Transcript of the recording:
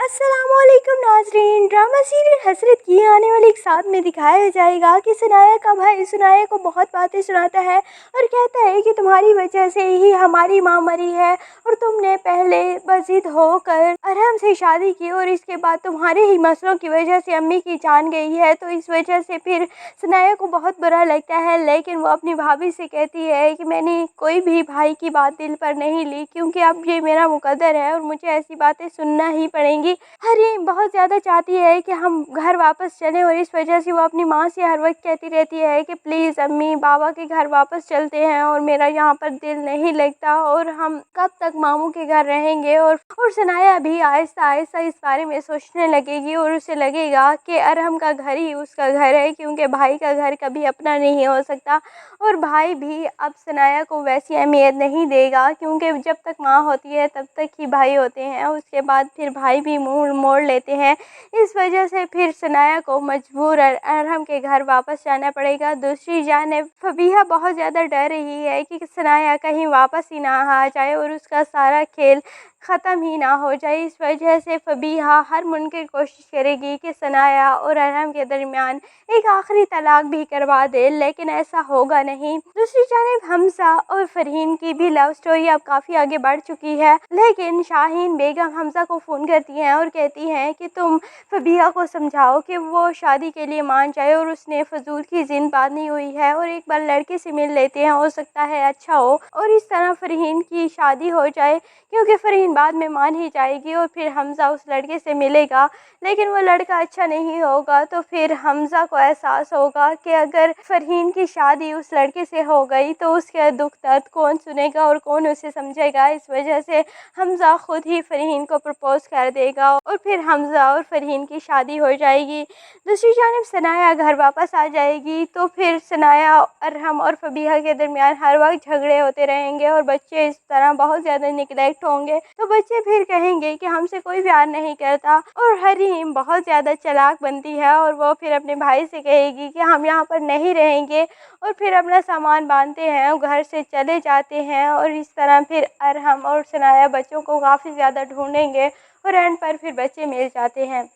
अस्सलामुअलैकुम नाज़रीन। Drama serial हसरत की आने वाले एक साथ में दिखाया जाएगा कि सनाया का भाई सुनाया को बहुत बातें सुनाता है और कहता है कि तुम्हारी वजह से ही हमारी माँ मरी है और तुमने पहले बज़िद होकर अरहम से शादी की और इसके बाद तुम्हारे ही मसलों की वजह से अम्मी की जान गई है। तो इस वजह से फिर सनाया को बहुत बुरा लगता है, लेकिन वो अपनी भाभी से कहती है कि मैंने कोई भी भाई की बात दिल पर नहीं ली, क्योंकि अब ये मेरा मुकद्दर है और मुझे ऐसी बातें सुनना ही पड़ेंगी। हरीम बहुत ज़्यादा चाहती है कि हम घर वापस चलें और इस वजह से वो अपनी माँ से हर वक्त कहती रहती है कि प्लीज़ अम्मी बाबा के घर वापस चलते हैं और मेरा यहाँ पर दिल नहीं लगता और हम कब तक मामू के घर रहेंगे। और सनाया भी आहिस्ता आहिस्ता इस बारे में सोचने लगेगी और उसे लगेगा कि अरहम का घर ही उसका घर है, क्योंकि भाई का घर कभी अपना नहीं हो सकता। और भाई भी अब सनाया को वैसी अहमियत नहीं देगा, क्योंकि जब तक माँ होती है तब तक ही भाई होते हैं, उसके बाद फिर भाई भी मुँह मोड़ लेते हैं। इस वजह से फिर सनाया को मजबूर अरहम के घर वापस जाना पड़ेगा। दूसरी जानिब फबीहा बहुत ज़्यादा डर रही है कि सनाया कहीं वापस ही ना आ जाए और उसका सारा खेल ख़त्म ही ना हो जाए। इस वजह से फबीहा हर मुमकिन कोशिश करेगी कि सनाया और अरहम के दरमियान एक आखिरी तलाक भी करवा दे, लेकिन ऐसा होगा नहीं। दूसरी जानिब हमजा और फरहीन की भी लव स्टोरी अब काफ़ी आगे बढ़ चुकी है, लेकिन शाहीन बेगम हमजा को फ़ोन करती हैं और कहती हैं कि तुम फबीहा को समझाओ कि वो शादी के लिए मान जाए और उसने फजूल की जिन बांधी हुई है और एक बार लड़के से मिल लेते हैं, हो सकता है अच्छा हो और इस तरह फरहीन की शादी हो जाए, क्योंकि फरहीन बाद में मान ही जाएगी और फिर हमजा उस लड़के से मिलेगा, लेकिन वो लड़का अच्छा नहीं होगा। तो फिर हमजा को एहसास होगा कि अगर फरहीन की शादी उस लड़के से हो गई तो उसके दुख दर्द कौन सुनेगा और कौन उसे समझेगा। इस वजह से हमजा खुद ही फरहीन को प्रपोज कर देगा और फिर हमजा और फरहीन की शादी हो जाएगी। दूसरी जानिब सनाया घर वापस आ जाएगी, तो फिर सनाया अरहम और फबीहा के दरमियान हर वक्त झगड़े होते रहेंगे और बच्चे इस तरह बहुत ज़्यादा निगलेक्ट होंगे। तो बच्चे फिर कहेंगे कि हमसे कोई प्यार नहीं करता और हरीम बहुत ज़्यादा चालाक बनती है और वो फिर अपने भाई से कहेगी कि हम यहाँ पर नहीं रहेंगे और फिर अपना सामान बांधते हैं और घर से चले जाते हैं। और इस तरह फिर अरहम और सनाया बच्चों को काफ़ी ज़्यादा ढूंढेंगे और एंड पर फिर बच्चे मिल जाते हैं।